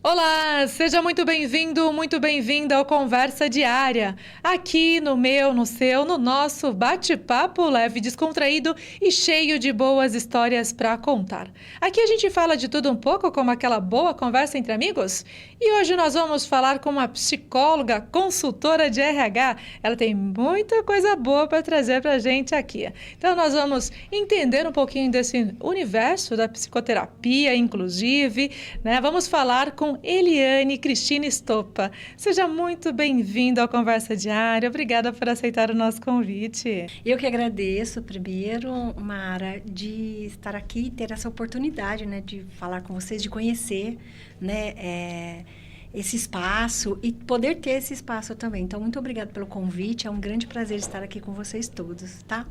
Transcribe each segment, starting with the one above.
Olá, seja muito bem-vindo, muito bem-vinda ao Conversa Diária. Aqui no meu, no seu, no nosso bate-papo leve, descontraído e cheio de boas histórias para contar. Aqui a gente fala de tudo um pouco, como aquela boa conversa entre amigos. E hoje nós vamos falar com uma psicóloga, consultora de RH. Ela tem muita coisa boa para trazer para a gente aqui. Então nós vamos entender um pouquinho desse universo da psicoterapia, inclusive, né? Vamos falar com Eliane Cristina Stoppa. Seja muito bem-vinda ao Conversa Diária. Obrigada por aceitar o nosso convite. Eu que agradeço, primeiro, Mara, de estar aqui e ter essa oportunidade, né, de falar com vocês, de conhecer, né, esse espaço e poder ter esse espaço também. Então, muito obrigada pelo convite. É um grande prazer estar aqui com vocês todos, tá?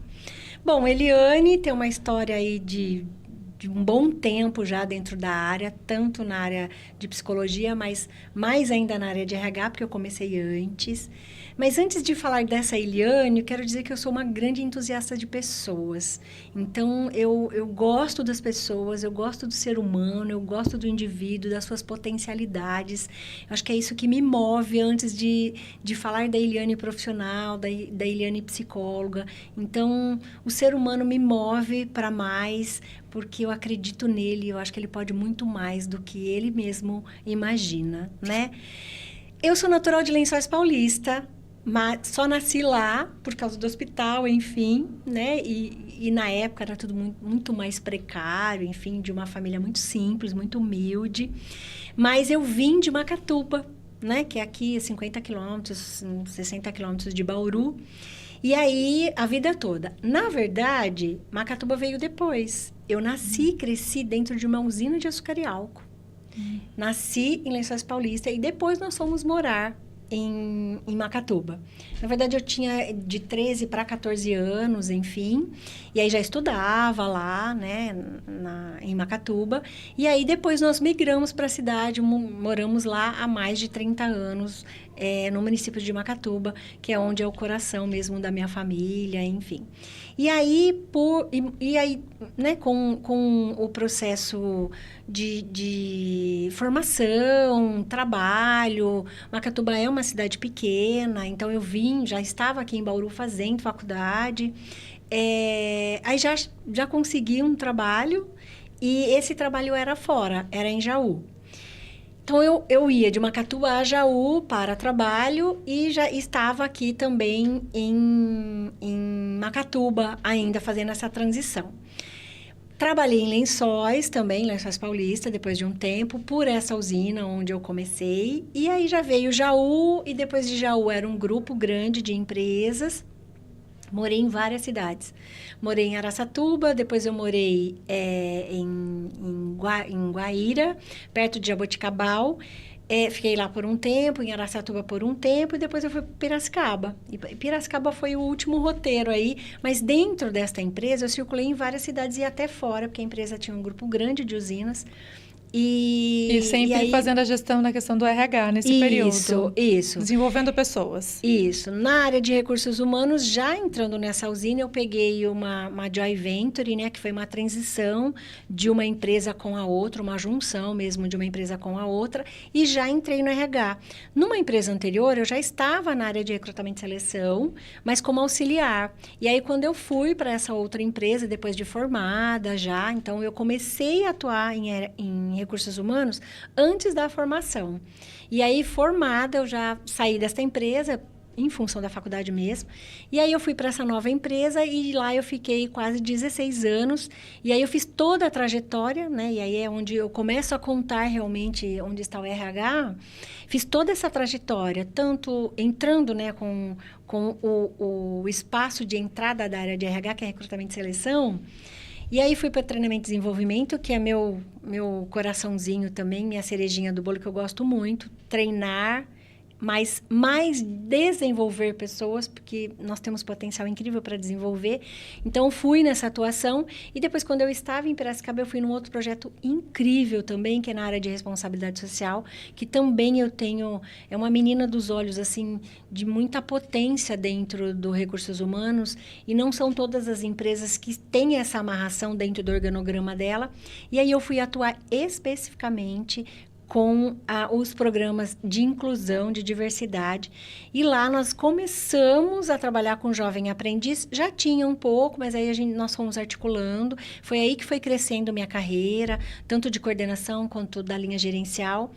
Bom, Eliane tem uma história aí de um bom tempo já dentro da área, tanto na área de psicologia, mas mais ainda na área de RH, porque eu comecei antes. Mas antes de falar dessa Eliane, eu quero dizer que eu sou uma grande entusiasta de pessoas. Então, eu gosto das pessoas, eu gosto do ser humano, eu gosto do indivíduo, das suas potencialidades. Eu acho que é isso que me move antes de falar da Eliane profissional, da Eliane psicóloga. Então, o ser humano me move para mais, porque eu acredito nele, eu acho que ele pode muito mais do que ele mesmo imagina, né? Eu sou natural de Lençóis Paulista, mas só nasci lá por causa do hospital, enfim, né? E na época era tudo muito mais precário, enfim, de uma família muito simples, muito humilde. Mas eu vim de Macatuba, né? Que é aqui a 50 quilômetros, 60 quilômetros de Bauru. E aí, a vida toda. Na verdade, Macatuba veio depois. Eu nasci e cresci dentro de uma usina de açúcar e álcool. Nasci em Lençóis Paulista e depois nós fomos morar em Macatuba. Na verdade, eu tinha de 13 para 14 anos, enfim. E aí já estudava lá, né, em Macatuba. E aí depois nós migramos para a cidade, moramos lá há mais de 30 anos, no município de Macatuba, que é onde é o coração mesmo da minha família, enfim. E aí, né, com o processo de formação, trabalho, Macatuba é uma cidade pequena, então eu já estava aqui em Bauru fazendo faculdade, aí já consegui um trabalho, e esse trabalho era fora, era em Jaú. Então, eu ia de Macatuba a Jaú para trabalho e já estava aqui também em Macatuba, ainda fazendo essa transição. Trabalhei em Lençóis também, Lençóis Paulista, depois de um tempo, por essa usina onde eu comecei. E aí já veio Jaú, e depois de Jaú era um grupo grande de empresas. Morei em várias cidades. Morei em Araçatuba, depois eu morei em Guaíra, perto de Jaboticabal. Fiquei lá por um tempo, em Araçatuba por um tempo, e depois eu fui para Piracicaba. E Piracicaba foi o último roteiro aí, mas dentro desta empresa eu circulei em várias cidades e até fora, porque a empresa tinha um grupo grande de usinas. E sempre aí, fazendo a gestão na questão do RH nesse período. Isso. Desenvolvendo pessoas. Isso. Na área de recursos humanos, já entrando nessa usina, eu peguei uma joint venture, né? Que foi uma transição de uma empresa com a outra, uma junção mesmo de uma empresa com a outra, e já entrei no RH. Numa empresa anterior, eu já estava na área de recrutamento e seleção, mas como auxiliar. E aí, quando eu fui para essa outra empresa, depois de formada já, então eu comecei a atuar em recursos humanos antes da formação. E aí, formada, eu já saí desta empresa em função da faculdade mesmo. E aí, eu fui para essa nova empresa e lá eu fiquei quase 16 anos. E aí, eu fiz toda a trajetória, né? E aí é onde eu começo a contar realmente onde está o RH. Fiz toda essa trajetória, tanto entrando, né, com o espaço de entrada da área de RH, que é recrutamento e seleção. E aí fui para treinamento e desenvolvimento, que é meu coraçãozinho também, minha cerejinha do bolo, que eu gosto muito. Treinar, mas mais desenvolver pessoas, porque nós temos potencial incrível para desenvolver. Então, fui nessa atuação. E depois, quando eu estava em Piracicaba, eu fui num outro projeto incrível também, que é na área de responsabilidade social, que também eu tenho... É uma menina dos olhos, assim, de muita potência dentro do recursos humanos. E não são todas as empresas que têm essa amarração dentro do organograma dela. E aí, eu fui atuar especificamente com os programas de inclusão, de diversidade. E lá nós começamos a trabalhar com jovem aprendiz, já tinha um pouco, mas aí nós fomos articulando. Foi aí que foi crescendo minha carreira, tanto de coordenação quanto da linha gerencial.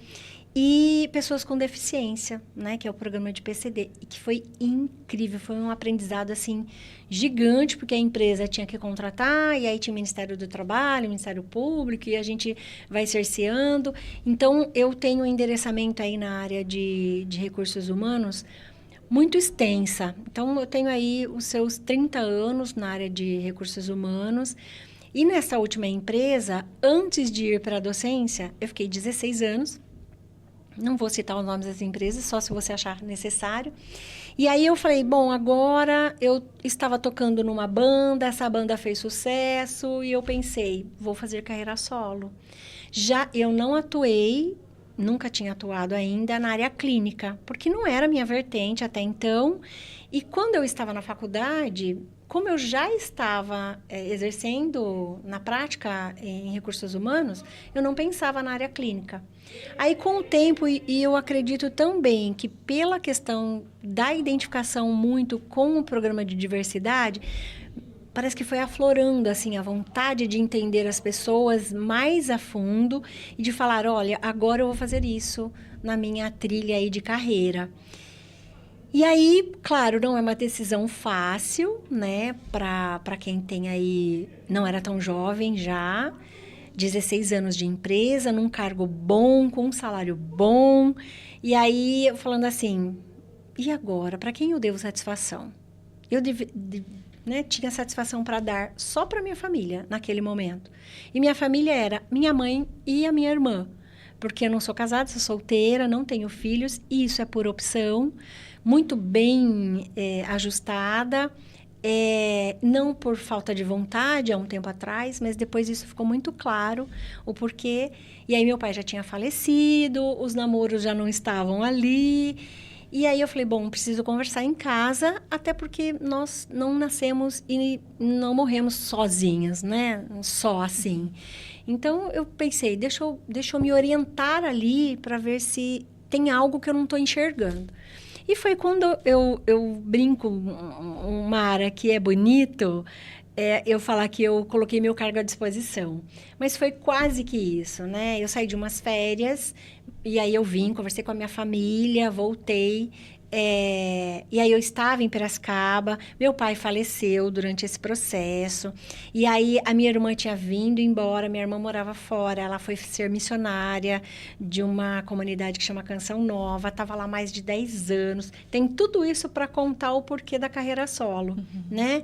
E pessoas com deficiência, né, que é o programa de PCD, e que foi incrível, foi um aprendizado, assim, gigante, porque a empresa tinha que contratar, e aí tinha o Ministério do Trabalho, o Ministério Público, e a gente vai cerceando. Então, eu tenho um endereçamento aí na área de recursos humanos muito extensa. Então, eu tenho aí os seus 30 anos na área de recursos humanos. E nessa última empresa, antes de ir para a docência, eu fiquei 16 anos. Não vou citar os nomes das empresas, só se você achar necessário. E aí eu falei, bom, agora eu estava tocando numa banda, essa banda fez sucesso, e eu pensei, vou fazer carreira solo. Já eu não atuei, nunca tinha atuado ainda na área clínica, porque não era minha vertente até então. E quando eu estava na faculdade, como eu já estava exercendo na prática em recursos humanos, eu não pensava na área clínica. Aí, com o tempo, e eu acredito também que pela questão da identificação muito com o programa de diversidade, parece que foi aflorando, assim, a vontade de entender as pessoas mais a fundo e de falar, olha, agora eu vou fazer isso na minha trilha aí de carreira. E aí, claro, não é uma decisão fácil, né, para quem tem aí, não era tão jovem já, 16 anos de empresa, num cargo bom, com um salário bom. E aí, eu falando assim, e agora? Para quem eu devo satisfação? Eu tinha satisfação para dar só para minha família, naquele momento. E minha família era minha mãe e a minha irmã. Porque eu não sou casada, sou solteira, não tenho filhos. E isso é por opção, muito bem ajustada. Não por falta de vontade há um tempo atrás, mas depois isso ficou muito claro o porquê. E aí meu pai já tinha falecido, os namoros já não estavam ali. E aí eu falei, bom, preciso conversar em casa, até porque nós não nascemos e não morremos sozinhas, né? Só assim. Então eu pensei, deixa eu me orientar ali para ver se tem algo que eu não estou enxergando. E foi quando eu brinco, Mara, que é bonito, eu falar que eu coloquei meu cargo à disposição. Mas foi quase que isso, né? Eu saí de umas férias, e aí eu vim, conversei com a minha família, voltei. E aí eu estava em Piracicaba, meu pai faleceu durante esse processo, e aí a minha irmã tinha vindo embora, minha irmã morava fora, ela foi ser missionária de uma comunidade que chama Canção Nova, estava lá mais de 10 anos, tem tudo isso para contar o porquê da carreira solo, né?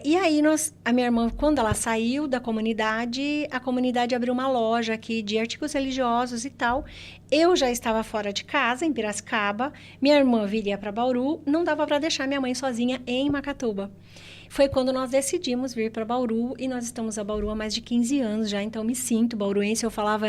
E aí, a minha irmã, quando ela saiu da comunidade, a comunidade abriu uma loja aqui de artigos religiosos e tal. Eu já estava fora de casa, em Piracicaba. Minha irmã viria para Bauru. Não dava para deixar minha mãe sozinha em Macatuba. Foi quando nós decidimos vir para Bauru, e nós estamos a Bauru há mais de 15 anos já, então me sinto bauruense. Eu falava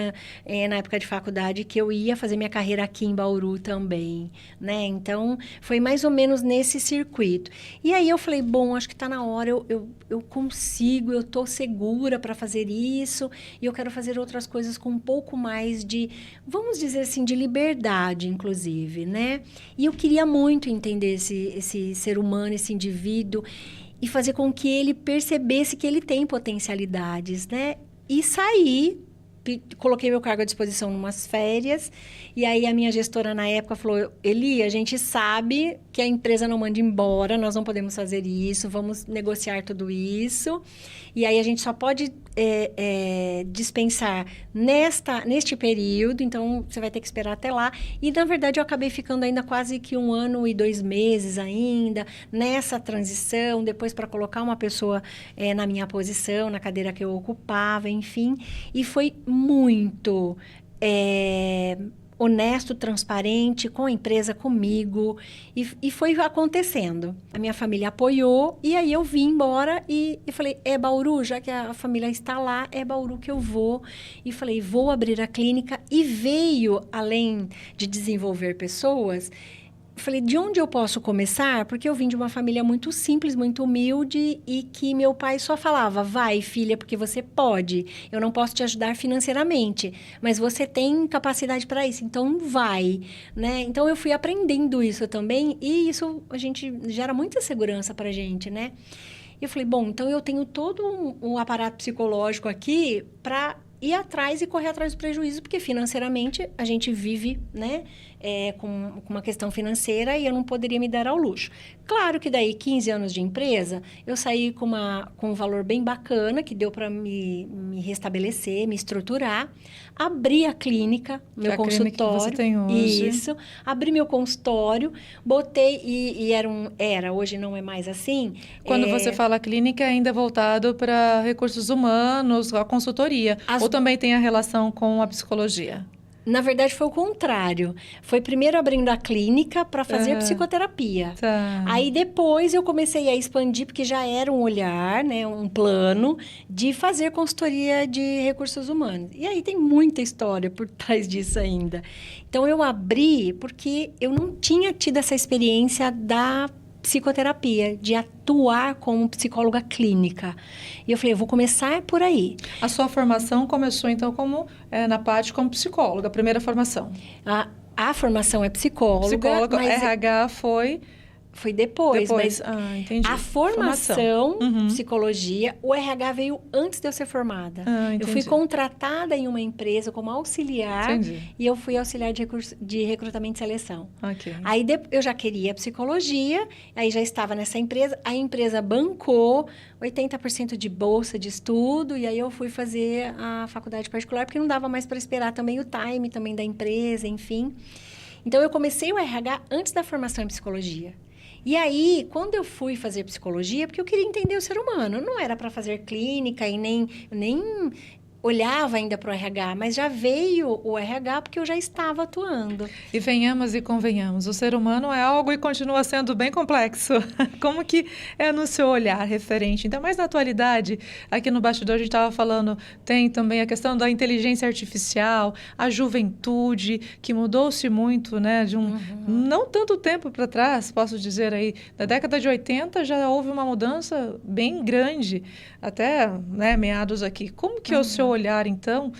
na época de faculdade que eu ia fazer minha carreira aqui em Bauru também, né? Então, foi mais ou menos nesse circuito. E aí eu falei, bom, acho que está na hora, eu consigo, eu estou segura para fazer isso, e eu quero fazer outras coisas com um pouco mais de, vamos dizer assim, de liberdade, inclusive, né? E eu queria muito entender esse ser humano, esse indivíduo, e fazer com que ele percebesse que ele tem potencialidades, né? E saí, coloquei meu cargo à disposição em umas férias, e aí a minha gestora na época falou, Eli, a gente sabe que a empresa não manda embora, nós não podemos fazer isso, vamos negociar tudo isso, e aí a gente só pode dispensar neste período, então você vai ter que esperar até lá. E, na verdade, eu acabei ficando ainda quase que 1 ano e 2 meses ainda, nessa transição, depois para colocar uma pessoa na minha posição, na cadeira que eu ocupava, enfim. E foi muito honesto, transparente, com a empresa, comigo, e foi acontecendo. A minha família apoiou, e aí eu vim embora e falei, é Bauru, já que a família está lá, é Bauru que eu vou. E falei, vou abrir a clínica, e veio, além de desenvolver pessoas, falei, de onde eu posso começar? Porque eu vim de uma família muito simples, muito humilde e que meu pai só falava, vai, filha, porque você pode. Eu não posso te ajudar financeiramente, mas você tem capacidade para isso, então vai, né? Então, eu fui aprendendo isso também e isso a gente gera muita segurança para a gente, né? E eu falei, bom, então eu tenho todo um aparato psicológico aqui para ir atrás e correr atrás do prejuízo, porque financeiramente a gente vive, né, com uma questão financeira e eu não poderia me dar ao luxo. Claro que daí, 15 anos de empresa, eu saí com um valor bem bacana, que deu para me restabelecer, me estruturar, abri a clínica, meu consultório. Que você tem hoje. Isso, abri meu consultório, botei, e hoje não é mais assim. Quando você fala clínica, é ainda voltado para recursos humanos, a consultoria, ou também tem a relação com a psicologia? Na verdade, foi o contrário. Foi primeiro abrindo a clínica para fazer psicoterapia. Tá. Aí, depois, eu comecei a expandir, porque já era um olhar, né, um plano de fazer consultoria de recursos humanos. E aí, tem muita história por trás disso ainda. Então, eu abri porque eu não tinha tido essa experiência da psicoterapia, de atuar como psicóloga clínica. E eu falei, eu vou começar por aí. A sua formação começou, então, na parte como psicóloga, a primeira formação? A formação é psicóloga, mas RH foi depois, mas entendi. A formação, psicologia, o RH veio antes de eu ser formada. Eu fui contratada em uma empresa como auxiliar e eu fui auxiliar de recrutamento e seleção. Okay. Aí eu já queria psicologia, aí já estava nessa empresa, a empresa bancou 80% de bolsa de estudo e aí eu fui fazer a faculdade particular porque não dava mais para esperar também o time também da empresa, enfim. Então, eu comecei o RH antes da formação em psicologia. E aí, quando eu fui fazer psicologia, porque eu queria entender o ser humano, não era para fazer clínica e nem olhava ainda para o RH, mas já veio o RH porque eu já estava atuando. E venhamos e convenhamos, o ser humano é algo e continua sendo bem complexo. Como que é no seu olhar referente? Então, mais na atualidade, aqui no bastidor a gente estava falando, tem também a questão da inteligência artificial, a juventude, que mudou-se muito, né? De não tanto tempo para trás, posso dizer aí, na década de 80 já houve uma mudança bem grande, até meados aqui. Como que é o seu olhar, então,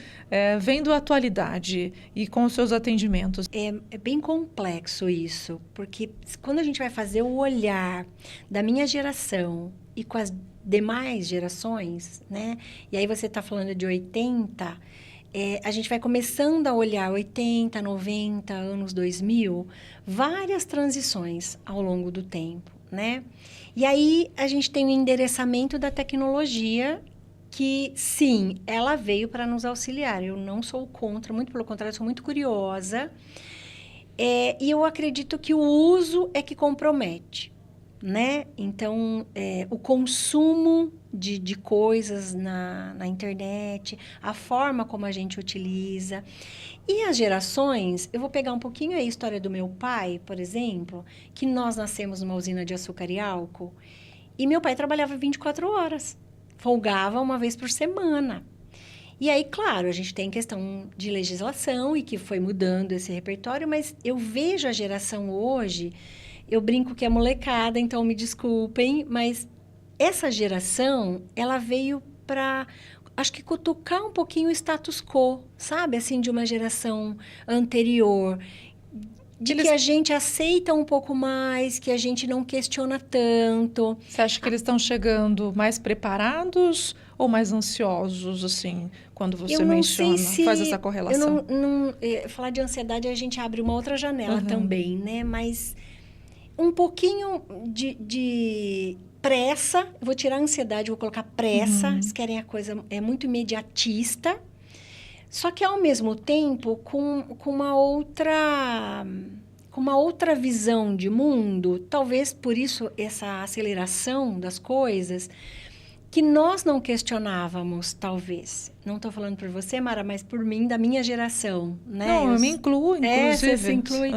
vendo a atualidade e com os seus atendimentos? É bem complexo isso, porque quando a gente vai fazer o olhar da minha geração e com as demais gerações, né? E aí você está falando de 80, a gente vai começando a olhar 80, 90, anos 2000, várias transições ao longo do tempo, né? E aí a gente tem o endereçamento da tecnologia que, sim, ela veio para nos auxiliar. Eu não sou contra, muito pelo contrário, eu sou muito curiosa. E eu acredito que o uso é que compromete, né? Então, o consumo de coisas na internet, a forma como a gente utiliza. E as gerações, eu vou pegar um pouquinho a história do meu pai, por exemplo, que nós nascemos numa usina de açúcar e álcool, e meu pai trabalhava 24 horas. Folgava uma vez por semana. E aí, claro, a gente tem questão de legislação e que foi mudando esse repertório, mas eu vejo a geração hoje, eu brinco que é molecada, então me desculpem, mas essa geração, ela veio para, acho que cutucar um pouquinho o status quo, sabe? Assim, de uma geração anterior, que a gente aceita um pouco mais, que a gente não questiona tanto. Você acha que eles estão chegando mais preparados ou mais ansiosos, assim, quando você menciona, faz essa correlação? Falar de ansiedade, a gente abre uma outra janela também, né? Mas um pouquinho de pressa, vou tirar a ansiedade, vou colocar pressa, eles querem a coisa, é muito imediatista. Só que, ao mesmo tempo, com uma outra visão de mundo, talvez por isso essa aceleração das coisas, que nós não questionávamos, talvez. Não estou falando por você, Mara, mas por mim, da minha geração, né? Não, eu me incluo, inclusive. Você se inclui.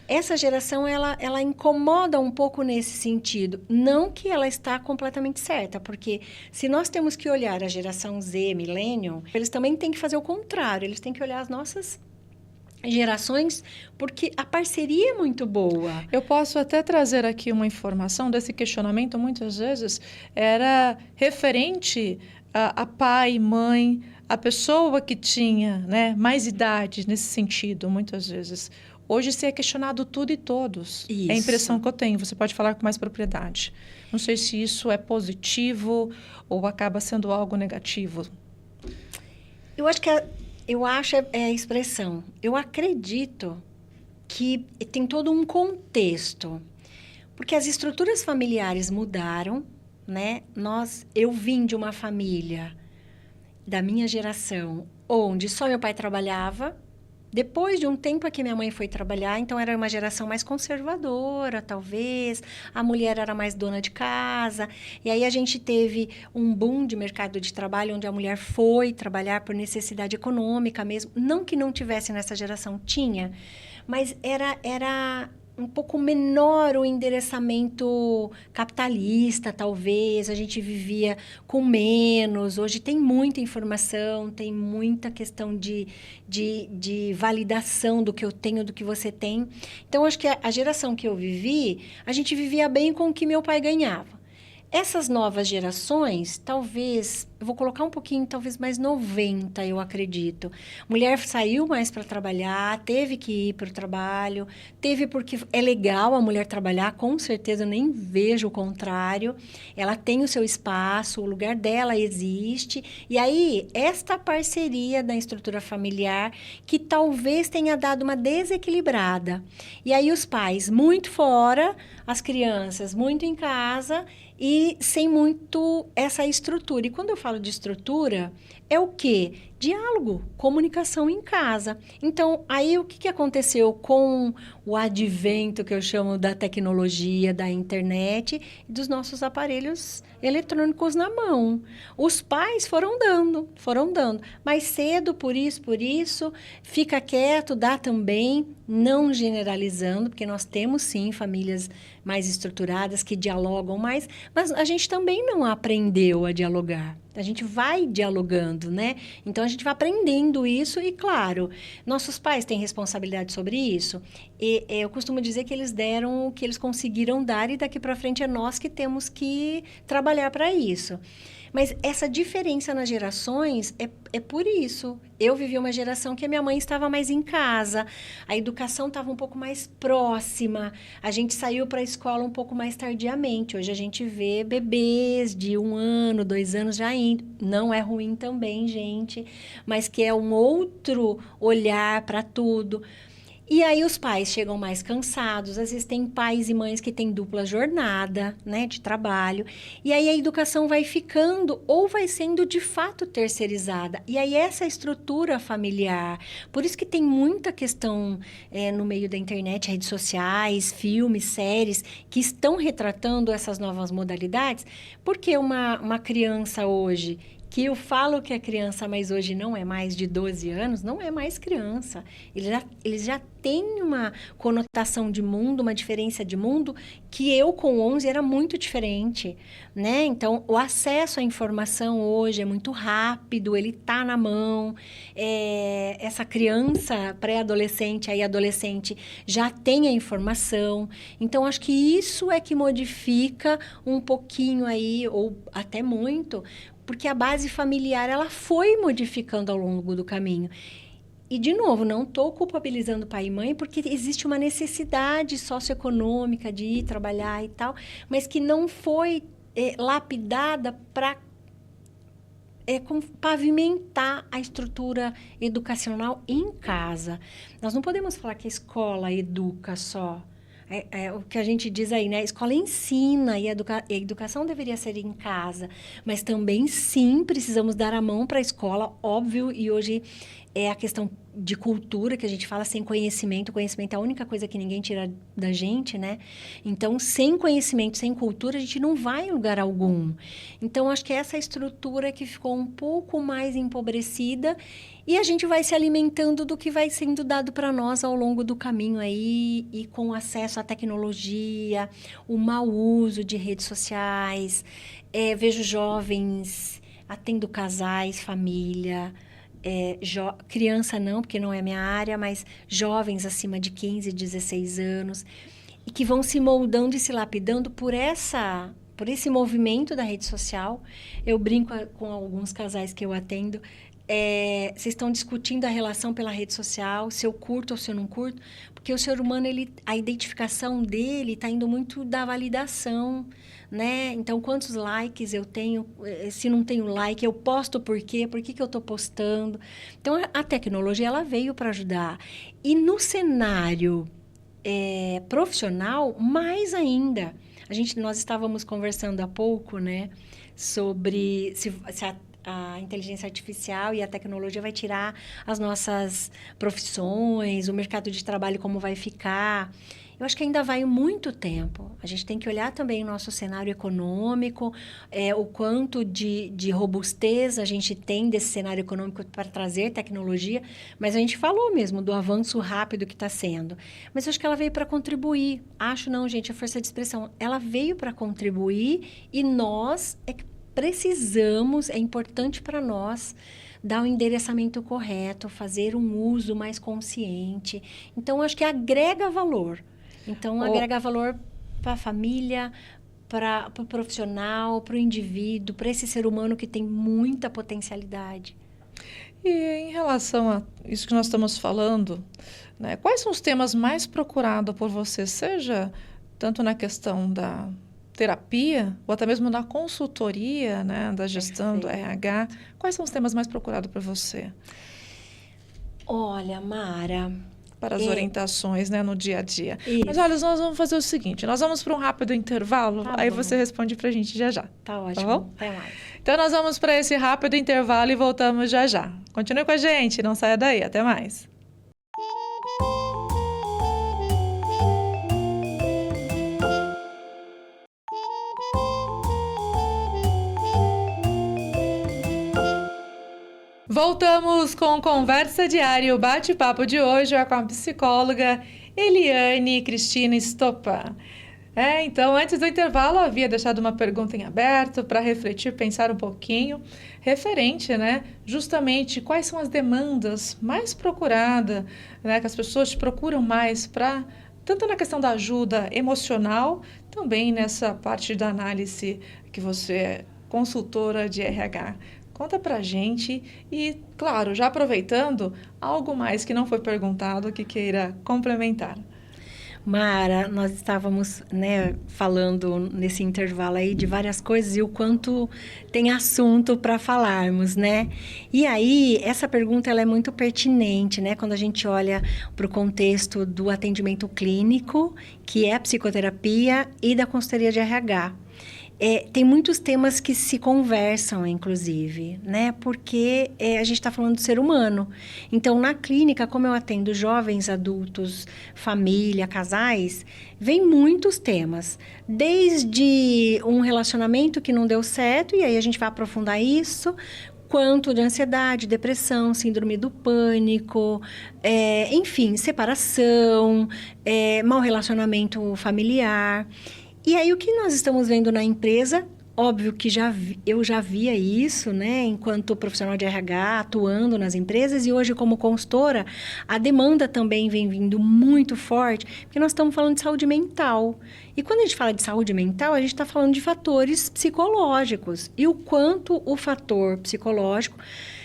Essa geração, ela incomoda um pouco nesse sentido. Não que ela está completamente certa, porque se nós temos que olhar a geração Z, Millennium, eles também têm que fazer o contrário. Eles têm que olhar as nossas gerações, porque a parceria é muito boa. Eu posso até trazer aqui uma informação desse questionamento, muitas vezes, era referente a pai, mãe, a pessoa que tinha, né, mais idade nesse sentido, muitas vezes. Hoje se é questionado tudo e todos. Isso. É a impressão que eu tenho, você pode falar com mais propriedade. Não sei se isso é positivo ou acaba sendo algo negativo. Eu acho que é a expressão. Eu acredito que tem todo um contexto, porque as estruturas familiares mudaram, né? Eu vim de uma família da minha geração, onde só meu pai trabalhava. Depois de um tempo que minha mãe foi trabalhar, então era uma geração mais conservadora, talvez. A mulher era mais dona de casa. E aí a gente teve um boom de mercado de trabalho, onde a mulher foi trabalhar por necessidade econômica mesmo. Não que não tivesse nessa geração, tinha. Mas era um pouco menor o endereçamento capitalista, talvez. A gente vivia com menos. Hoje tem muita informação, tem muita questão de validação do que eu tenho, do que você tem. Então, acho que a geração que eu vivi, a gente vivia bem com o que meu pai ganhava. Essas novas gerações, talvez, eu vou colocar um pouquinho, talvez mais 90, eu acredito. Mulher saiu mais para trabalhar, teve que ir para o trabalho, teve porque é legal a mulher trabalhar, com certeza, eu nem vejo o contrário. Ela tem o seu espaço, o lugar dela existe. E aí, esta parceria da estrutura familiar, que talvez tenha dado uma desequilibrada. E aí, os pais muito fora, as crianças muito em casa e sem muito essa estrutura. E quando eu falo de estrutura, é o quê? Diálogo, comunicação em casa. Então, aí o que aconteceu com o advento, que eu chamo da tecnologia, da internet e dos nossos aparelhos eletrônicos na mão? Os pais foram dando. Mais cedo, por isso, fica quieto, dá também, não generalizando, porque nós temos sim famílias mais estruturadas que dialogam mais, mas a gente também não aprendeu a dialogar. A gente vai dialogando, né? Então, a gente vai aprendendo isso e, claro, nossos pais têm responsabilidade sobre isso. E eu costumo dizer que eles deram o que eles conseguiram dar e daqui para frente é nós que temos que trabalhar para isso. Mas essa diferença nas gerações é por isso. Eu vivi uma geração que a minha mãe estava mais em casa, a educação estava um pouco mais próxima, a gente saiu para a escola um pouco mais tardiamente. Hoje a gente vê bebês de 1 ano, 2 anos já indo. Não é ruim também, gente, mas que é um outro olhar para tudo. E aí os pais chegam mais cansados, às vezes tem pais e mães que têm dupla jornada, né, de trabalho, e aí a educação vai ficando ou vai sendo de fato terceirizada. E aí essa estrutura familiar, por isso que tem muita questão no meio da internet, redes sociais, filmes, séries, que estão retratando essas novas modalidades, porque uma criança hoje que eu falo que é criança, mas hoje não é mais de 12 anos, não é mais criança. Eles já têm uma conotação de mundo, uma diferença de mundo, que eu com 11 era muito diferente, né? Então, o acesso à informação hoje é muito rápido, ele está na mão. Essa criança, pré-adolescente, aí adolescente, já tem a informação. Então, acho que isso é que modifica um pouquinho aí, ou até muito, porque a base familiar ela foi modificando ao longo do caminho. E, de novo, não estou culpabilizando pai e mãe, porque existe uma necessidade socioeconômica de ir trabalhar e tal, mas que não foi lapidada para pavimentar a estrutura educacional em casa. Nós não podemos falar que a escola educa só. O que a gente diz aí, né? A escola ensina e a educação deveria ser em casa. Mas também, sim, precisamos dar a mão para a escola, óbvio. E hoje é a questão de cultura que a gente fala, sem conhecimento. O conhecimento é a única coisa que ninguém tira da gente, né? Então, sem conhecimento, sem cultura, a gente não vai em lugar algum. Então, acho que essa estrutura que ficou um pouco mais empobrecida e a gente vai se alimentando do que vai sendo dado para nós ao longo do caminho aí e com acesso à tecnologia, o mau uso de redes sociais. Vejo jovens atendo casais, família, criança não, porque não é minha área, mas jovens acima de 15, 16 anos, e que vão se moldando e se lapidando por esse movimento da rede social. Eu brinco com alguns casais que eu atendo, vocês estão discutindo a relação pela rede social, se eu curto ou se eu não curto, porque o ser humano, a identificação dele está indo muito da validação, né? Então, quantos likes eu tenho? Se não tenho like, eu posto por quê? Por que eu estou postando? Então, a tecnologia, ela veio para ajudar. E no cenário profissional, mais ainda. Nós estávamos conversando há pouco, né? Sobre se a inteligência artificial e a tecnologia vai tirar as nossas profissões, o mercado de trabalho como vai ficar. Eu acho que ainda vai muito tempo. A gente tem que olhar também o nosso cenário econômico, o quanto de robustez a gente tem desse cenário econômico para trazer tecnologia. Mas a gente falou mesmo do avanço rápido que está sendo. Mas eu acho que ela veio para contribuir. Acho não, gente, a força de expressão. Ela veio para contribuir e nós precisamos, é importante para nós dar o endereçamento correto, fazer um uso mais consciente. Então, acho que agrega valor. Então, agrega valor para a família, para o profissional, para o indivíduo, para esse ser humano que tem muita potencialidade. E em relação a isso que nós estamos falando, né, quais são os temas mais procurados por você, seja tanto na questão da terapia ou até mesmo na consultoria, né, da gestão do RH? Quais são os temas mais procurados por você? Olha, Mara, para as orientações, né, no dia a dia. Isso. Mas olha, nós vamos fazer o seguinte, nós vamos para um rápido intervalo, aí você responde para a gente já já. Tá ótimo, tá bom? Até mais. Então nós vamos para esse rápido intervalo e voltamos já já. Continue com a gente, não saia daí, até mais. Voltamos com Conversa Diária. O bate-papo de hoje é com a psicóloga Eliane Cristina Stoppa. Então, antes do intervalo, eu havia deixado uma pergunta em aberto para refletir, pensar um pouquinho, referente, né, justamente quais são as demandas mais procuradas, né, que as pessoas te procuram mais para, tanto na questão da ajuda emocional, também nessa parte da análise que você é consultora de RH. Conta pra gente e, claro, já aproveitando, algo mais que não foi perguntado que queira complementar. Mara, nós estávamos, né, falando nesse intervalo aí de várias coisas e o quanto tem assunto para falarmos, né? E aí, essa pergunta ela é muito pertinente, né? Quando a gente olha para o contexto do atendimento clínico, que é a psicoterapia, e da consultoria de RH. Tem muitos temas que se conversam, inclusive, né? Porque a gente está falando do ser humano. Então, na clínica, como eu atendo jovens, adultos, família, casais, vem muitos temas. Desde um relacionamento que não deu certo, e aí a gente vai aprofundar isso, quanto de ansiedade, depressão, síndrome do pânico, enfim, separação, mau relacionamento familiar. E aí, o que nós estamos vendo na empresa, óbvio que eu já via isso, né, enquanto profissional de RH, atuando nas empresas, e hoje como consultora, a demanda também vem vindo muito forte, porque nós estamos falando de saúde mental. E quando a gente fala de saúde mental, a gente está falando de fatores psicológicos. E o quanto o fator psicológico...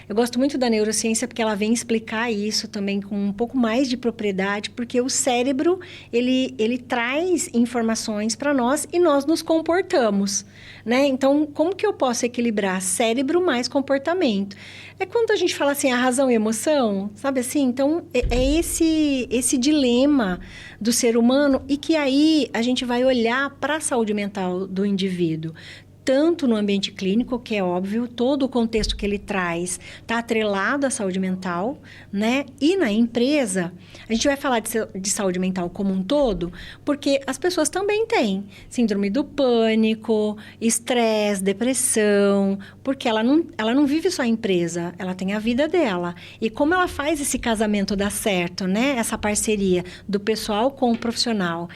Eu gosto muito da neurociência porque ela vem explicar isso também com um pouco mais de propriedade, porque o cérebro, ele traz informações para nós e nós nos comportamos, né? Então, como que eu posso equilibrar cérebro mais comportamento? É quando a gente fala assim, a razão e a emoção, sabe assim? Então, é esse dilema do ser humano e que aí a gente vai olhar para a saúde mental do indivíduo. Tanto no ambiente clínico, que é óbvio, todo o contexto que ele traz está atrelado à saúde mental, né? E na empresa, a gente vai falar de saúde mental como um todo, porque as pessoas também têm síndrome do pânico, estresse, depressão, porque ela não vive só a empresa, ela tem a vida dela. E como ela faz esse casamento dar certo, né? Essa parceria do pessoal com o profissional.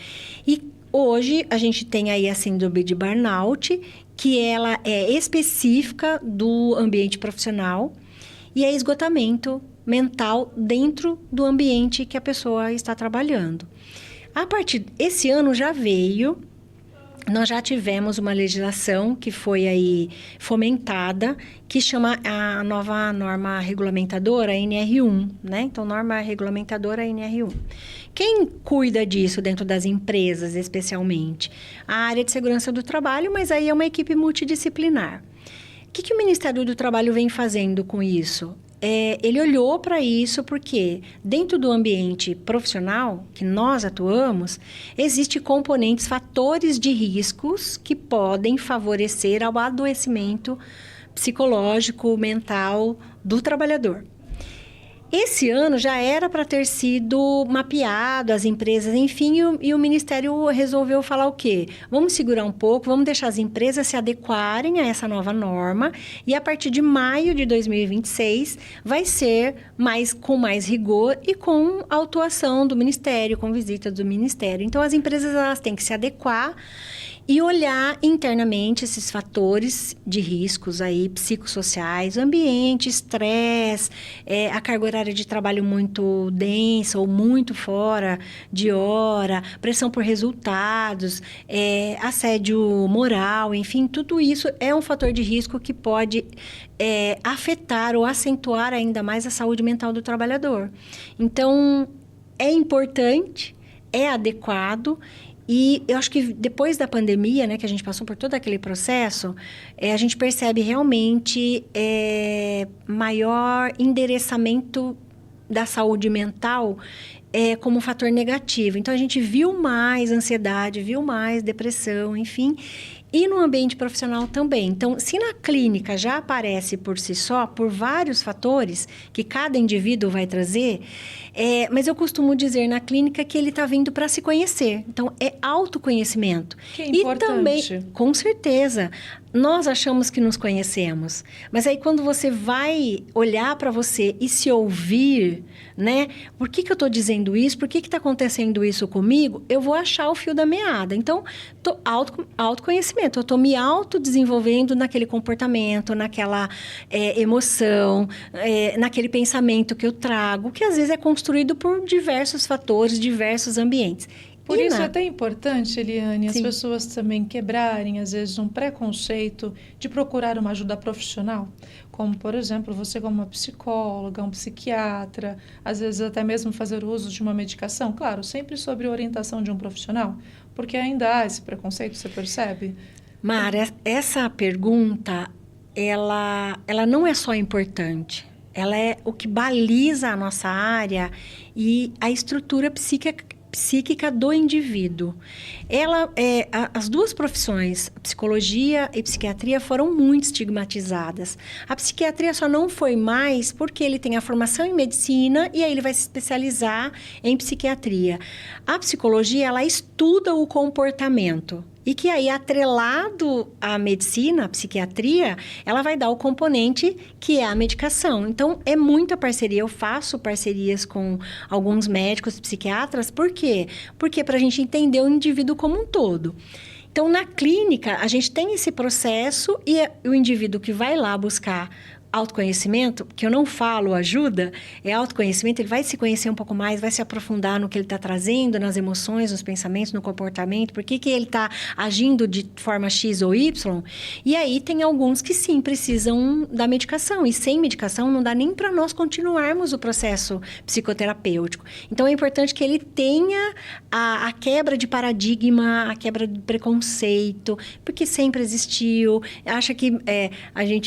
E hoje, a gente tem aí a síndrome de burnout, que ela é específica do ambiente profissional e é esgotamento mental dentro do ambiente que a pessoa está trabalhando. A partir desse ano já veio, nós já tivemos uma legislação que foi aí fomentada, que chama a nova norma regulamentadora, NR1, né? Então, norma regulamentadora NR1. Quem cuida disso dentro das empresas, especialmente? A área de segurança do trabalho, mas aí é uma equipe multidisciplinar. O que o Ministério do Trabalho vem fazendo com isso? Ele olhou para isso porque dentro do ambiente profissional que nós atuamos, existem componentes, fatores de riscos que podem favorecer ao adoecimento psicológico, mental do trabalhador. Esse ano já era para ter sido mapeado, as empresas, enfim, e o Ministério resolveu falar o quê? Vamos segurar um pouco, vamos deixar as empresas se adequarem a essa nova norma e a partir de maio de 2026 vai ser com mais rigor e com autuação do Ministério, com visita do Ministério. Então, as empresas elas têm que se adequar e olhar internamente esses fatores de riscos aí, psicossociais, ambiente, estresse, a carga horária de trabalho muito densa ou muito fora de hora, pressão por resultados, assédio moral, enfim, tudo isso é um fator de risco que pode afetar ou acentuar ainda mais a saúde mental do trabalhador. Então, é importante, é adequado. E eu acho que depois da pandemia, né, que a gente passou por todo aquele processo, a gente percebe realmente maior endereçamento da saúde mental como um fator negativo. Então, a gente viu mais ansiedade, viu mais depressão, enfim. E no ambiente profissional também. Então, se na clínica já aparece por si só, por vários fatores que cada indivíduo vai trazer, mas eu costumo dizer na clínica que ele está vindo para se conhecer. Então, é autoconhecimento. Que é importante. E também, com certeza, nós achamos que nos conhecemos. Mas aí, quando você vai olhar para você e se ouvir, né? Por que eu estou dizendo isso? Por que está acontecendo isso comigo? Eu vou achar o fio da meada. Então, autoconhecimento. Eu estou me autodesenvolvendo naquele comportamento, naquela emoção, naquele pensamento que eu trago, que às vezes é construído por diversos fatores, diversos ambientes. Por isso é até importante, Eliane, as Sim. pessoas também quebrarem, às vezes, um preconceito de procurar uma ajuda profissional. Como, por exemplo, você como uma psicóloga, um psiquiatra, às vezes até mesmo fazer uso de uma medicação. Claro, sempre sob orientação de um profissional, porque ainda há esse preconceito, você percebe? Mara, essa pergunta, ela não é só importante. Ela é o que baliza a nossa área e a estrutura psíquica do indivíduo. As duas profissões, psicologia e psiquiatria, foram muito estigmatizadas. A psiquiatria só não foi mais porque ele tem a formação em medicina e aí ele vai se especializar em psiquiatria. A psicologia, ela estuda o comportamento. E que aí, atrelado à medicina, à psiquiatria, ela vai dar o componente que é a medicação. Então, é muita parceria. Eu faço parcerias com alguns médicos, psiquiatras. Por quê? Porque para a gente entender o indivíduo como um todo. Então, na clínica, a gente tem esse processo e o indivíduo que vai lá buscar autoconhecimento, que eu não falo ajuda, é autoconhecimento, ele vai se conhecer um pouco mais, vai se aprofundar no que ele está trazendo, nas emoções, nos pensamentos, no comportamento, por que ele está agindo de forma X ou Y. E aí tem alguns que sim, precisam da medicação, e sem medicação não dá nem para nós continuarmos o processo psicoterapêutico. Então, é importante que ele tenha a quebra de paradigma, a quebra de preconceito, porque sempre existiu. Acha que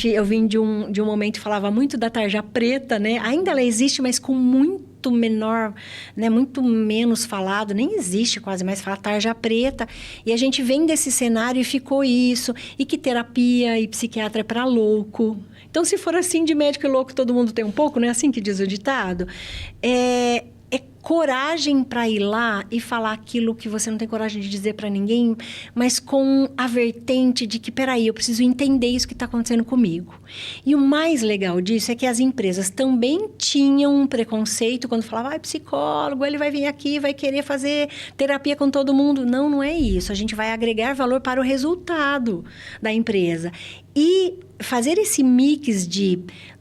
eu vim de um momento falava muito da tarja preta, né? Ainda ela existe, mas com muito menor, né? Muito menos falado, nem existe quase mais falar tarja preta. E a gente vem desse cenário e ficou isso, e que terapia e psiquiatra é para louco. Então, se for assim, de médico e louco, todo mundo tem um pouco, não é assim que diz o ditado? É coragem para ir lá e falar aquilo que você não tem coragem de dizer para ninguém, mas com a vertente de que, peraí, eu preciso entender isso que está acontecendo comigo. E o mais legal disso é que as empresas também tinham um preconceito quando falavam, psicólogo, ele vai vir aqui, vai querer fazer terapia com todo mundo. Não é isso. A gente vai agregar valor para o resultado da empresa. E fazer esse mix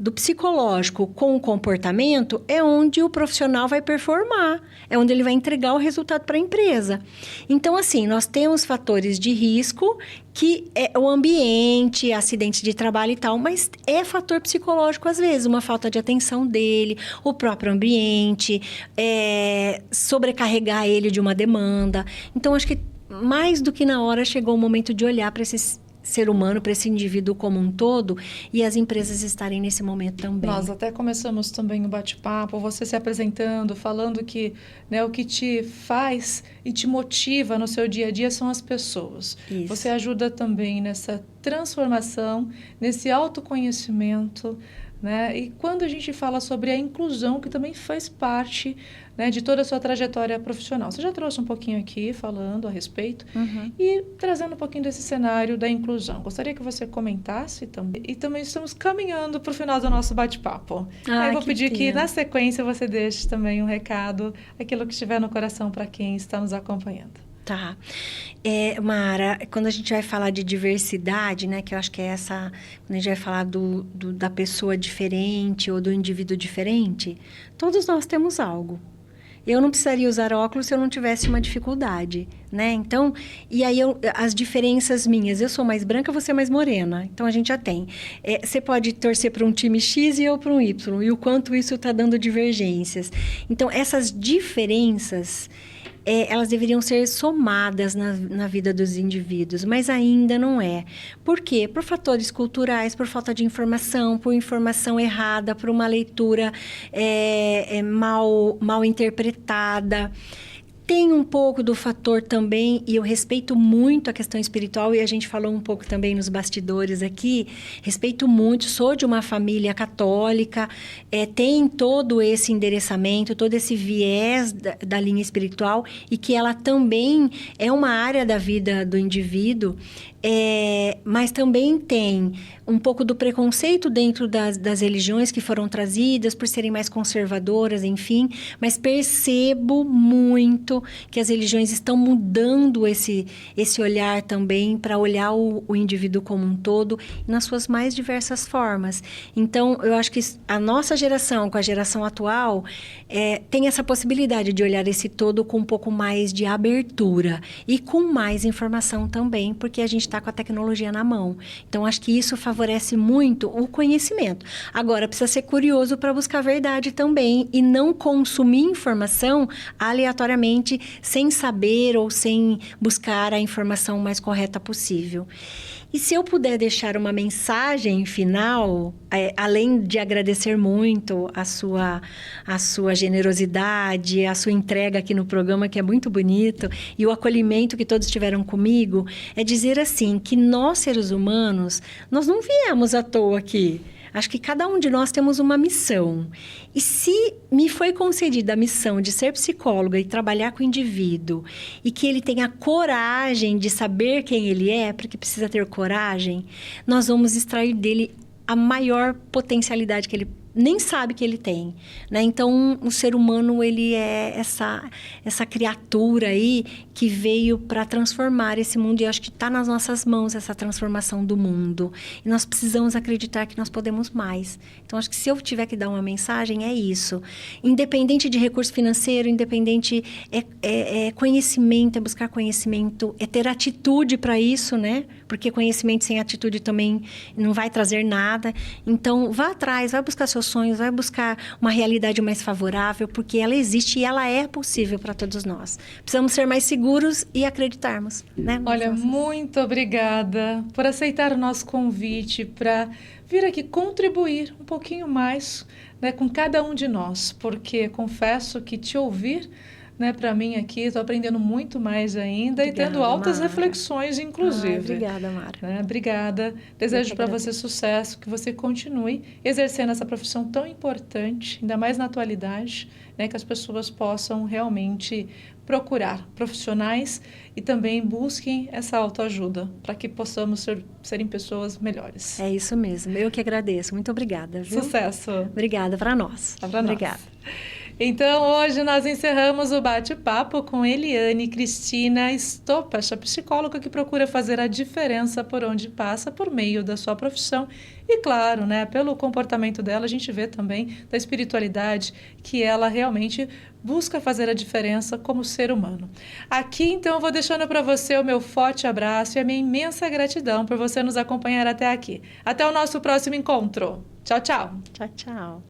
do psicológico com o comportamento é onde o profissional vai performar, é onde ele vai entregar o resultado para a empresa. Então, assim, nós temos fatores de risco, que é o ambiente, acidentes de trabalho e tal, mas é fator psicológico às vezes, uma falta de atenção dele, o próprio ambiente, sobrecarregar ele de uma demanda. Então, acho que mais do que na hora chegou o momento de olhar para esse ser humano, para esse indivíduo como um todo, e as empresas estarem nesse momento também. Nós até começamos também o bate-papo, você se apresentando, falando que, né, o que te faz e te motiva no seu dia a dia são as pessoas. Isso. Você ajuda também nessa transformação, nesse autoconhecimento, né? E quando a gente fala sobre a inclusão, que também faz parte, né, de toda a sua trajetória profissional. Você já trouxe um pouquinho aqui, falando a respeito, e trazendo um pouquinho desse cenário da inclusão. Gostaria que você comentasse também. E também estamos caminhando para o final do nosso bate-papo. Eu vou pedir que, na sequência, você deixe também um recado, aquilo que estiver no coração para quem está nos acompanhando. Tá. Mara, quando a gente vai falar de diversidade, né, que eu acho que é essa... Quando a gente vai falar da pessoa diferente ou do indivíduo diferente, todos nós temos algo. Eu não precisaria usar óculos se eu não tivesse uma dificuldade, né? Então, e aí as diferenças minhas, eu sou mais branca, você é mais morena. Então, a gente já tem. Você pode torcer para um time X e eu para um Y. E o quanto isso está dando divergências. Então, essas diferenças... elas deveriam ser somadas na vida dos indivíduos, mas ainda não é. Por quê? Por fatores culturais, por falta de informação, por informação errada, por uma leitura mal interpretada. Tem um pouco do fator também, e eu respeito muito a questão espiritual, e a gente falou um pouco também nos bastidores aqui, respeito muito, sou de uma família católica, tem todo esse endereçamento, todo esse viés da linha espiritual, e que ela também é uma área da vida do indivíduo, mas também tem um pouco do preconceito dentro das religiões que foram trazidas por serem mais conservadoras, enfim, mas percebo muito que as religiões estão mudando esse olhar também para olhar o indivíduo como um todo nas suas mais diversas formas. Então, eu acho que a nossa geração com a geração atual tem essa possibilidade de olhar esse todo com um pouco mais de abertura e com mais informação também, porque a gente está com a tecnologia na mão. Então, acho que isso favorece muito o conhecimento. Agora, precisa ser curioso para buscar a verdade também e não consumir informação aleatoriamente, sem saber ou sem buscar a informação mais correta possível. E se eu puder deixar uma mensagem final, além de agradecer muito a sua generosidade, a sua entrega aqui no programa, que é muito bonito, e o acolhimento que todos tiveram comigo, é dizer assim, que nós, seres humanos, nós não viemos à toa aqui. Acho que cada um de nós temos uma missão. E se me foi concedida a missão de ser psicóloga e trabalhar com o indivíduo, e que ele tenha coragem de saber quem ele é, porque precisa ter coragem, nós vamos extrair dele a maior potencialidade que ele nem sabe que ele tem, né? Então, o ser humano, ele é essa criatura aí que veio para transformar esse mundo, e eu acho que está nas nossas mãos essa transformação do mundo. E nós precisamos acreditar que nós podemos mais. Então, acho que se eu tiver que dar uma mensagem, é isso. Independente de recurso financeiro, independente... É conhecimento, é buscar conhecimento, é ter atitude para isso, né? Porque conhecimento sem atitude também não vai trazer nada. Então, vá atrás, vai buscar seus sonhos, vai buscar uma realidade mais favorável, porque ela existe e ela é possível para todos nós. Precisamos ser mais seguros e acreditarmos, né? Olha, muito obrigada por aceitar o nosso convite para vir aqui contribuir um pouquinho mais, né, com cada um de nós, porque confesso que te ouvir, né, para mim aqui, estou aprendendo muito mais ainda. Obrigada, e tendo altas Mara. Reflexões, inclusive. Obrigada, Mara. Né? Obrigada. Desejo para você sucesso, que você continue exercendo essa profissão tão importante, ainda mais na atualidade, né, que as pessoas possam realmente procurar profissionais e também busquem essa autoajuda para que possamos serem pessoas melhores. É isso mesmo. Eu que agradeço. Muito obrigada. Viu? Sucesso. Obrigada para nós. Obrigada. Então, hoje nós encerramos o bate-papo com Eliane Cristina Estopacha, psicóloga que procura fazer a diferença por onde passa por meio da sua profissão. E claro, né, pelo comportamento dela, a gente vê também da espiritualidade que ela realmente busca fazer a diferença como ser humano. Aqui, então, eu vou deixando para você o meu forte abraço e a minha imensa gratidão por você nos acompanhar até aqui. Até o nosso próximo encontro. Tchau, tchau. Tchau, tchau.